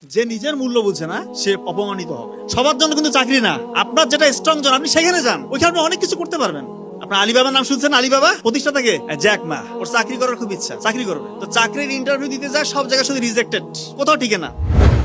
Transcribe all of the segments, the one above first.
যে নিজের মূল্য বুঝে না সে অপমানিত হবে। সবার জন্য কিন্তু চাকরি না, আপনার যেটা স্ট্রং জোন আপনি সেখানে যান, ওইখানে আপনি অনেক কিছু করতে পারবেন। আপনার আলিবাবার নাম শুনছেন? আলিবাবা প্রতিষ্ঠাতাকে জ্যাক মা, ওর চাকরি করার খুব ইচ্ছা, চাকরি করবে। তো চাকরির ইন্টারভিউ দিতে যায়, সব জায়গায় শুধু রিজেক্টেড, কোথাও টিকে না।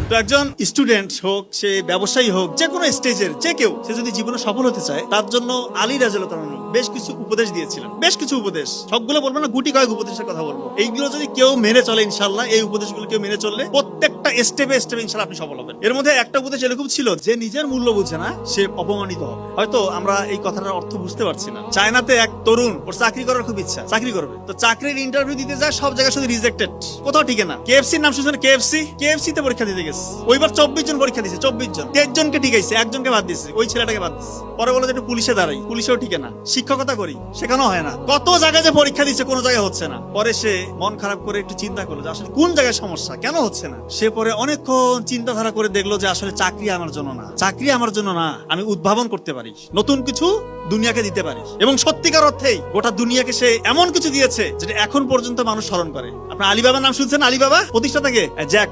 তো একজন স্টুডেন্ট হোক, সে ব্যবসায়ী হোক, যে কোনো স্টেজের যে কেউ, সে যদি জীবনে সফল হতে চায়, তার জন্য আলী রাদিয়াল্লাহু তাআলা বেশ কিছু উপদেশ দিয়েছিলেন। বেশ কিছু উপদেশ, সবগুলো বলবো না, গুটি কয়েক উপদেশের কথা বলবো। এইগুলো যদি কেউ মেনে চলে, ইনশাআল্লাহ, এই উপদেশগুলো কেউ মেনে চললে প্রত্যেকটা স্টেপে স্টেপে ইনশাআল্লাহ আপনি সফল হবেন। এর মধ্যে একটা উপদেশ এরকম ছিল, যে নিজের মূল্য বুঝে না সে অপমানিত হবে। হয়তো আমরা এই কথাটার অর্থ বুঝতে পারছি না। চায়নাতে এক তরুণ, ওর চাকরি করার খুব ইচ্ছা, চাকরি করবে। তো চাকরির ইন্টারভিউ দিতে যায়, সব জায়গায় শুধু রিজেক্টেড, কোথাও টিকে না। কেএফসির নাম শুনছেন? কেএফসি তে পরীক্ষা দিতে গেছে, ওইবার 24 জন পরীক্ষা দিয়েছে, 24 জন, 23 জনকে টিকাইছে, একজনকে বাদ দিয়েছে, ওই ছেলেটাকে বাদ দিয়েছে। পরে বলে যে একটু পুলিশে দাঁড়াই, পুলিশেও টিকে না। শিক্ষকতা করি, সেখানেও হয় না। কত জায়গায় যে পরীক্ষা দিচ্ছে, কোনো জায়গায় হচ্ছে না। পরে সে মন খারাপ করে একটু চিন্তা করলো যে আসলে কোন জায়গায় সমস্যা, কেন হচ্ছে না। সে পরে অনেকক্ষণ চিন্তাধারা করে দেখলো যে আসলে চাকরি আমার জন্য না, চাকরি আমার জন্য না, আমি উদ্ভাবন করতে পারি, নতুন কিছু দুনিয়াকে দিতে পারি। এবং সত্যিকার অর্থেই গোটা দুনিয়াকে সে এমন কিছু দিয়েছে যেটা এখন পর্যন্ত মানুষ স্মরণ করে। আপনার আলিবাবার নাম শুনছেন? আলিবাবা প্রতিষ্ঠাতাকে জ্যাক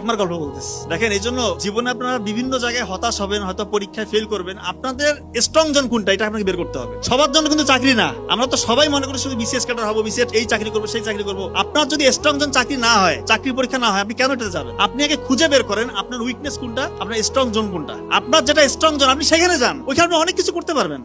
মার গল্প বলতেছে। দেখেন, এই জন্য জীবনে আপনারা বিভিন্ন জায়গায় হতাশ হবেন, হয়তো পরীক্ষায় ফেল করবেন। আপনাদের স্ট্রং জোন কোনটা, এটা আপনাকে বের করতে হবে। সবার জন্য কিন্তু চাকরি না। আমরা তো সবাই মনে করি শুধু বিসিএস ক্যাডার হবো, বিসিএস এই চাকরি করবো, সেই চাকরি করবো। আপনার যদি স্ট্রং জোন চাকরি না হয়, চাকরির পরীক্ষা না হয়, আপনি কেন এটাতে যাবেন? আপনি আগে খুঁজে বের করেন আপনার উইকনেস কোনটা, আপনার স্ট্রং জোন কোনটা। আপনার যেটা স্ট্রং জোন আপনি সেখানে যান, ওইখানে আপনি অনেক কিছু করতে পারবেন।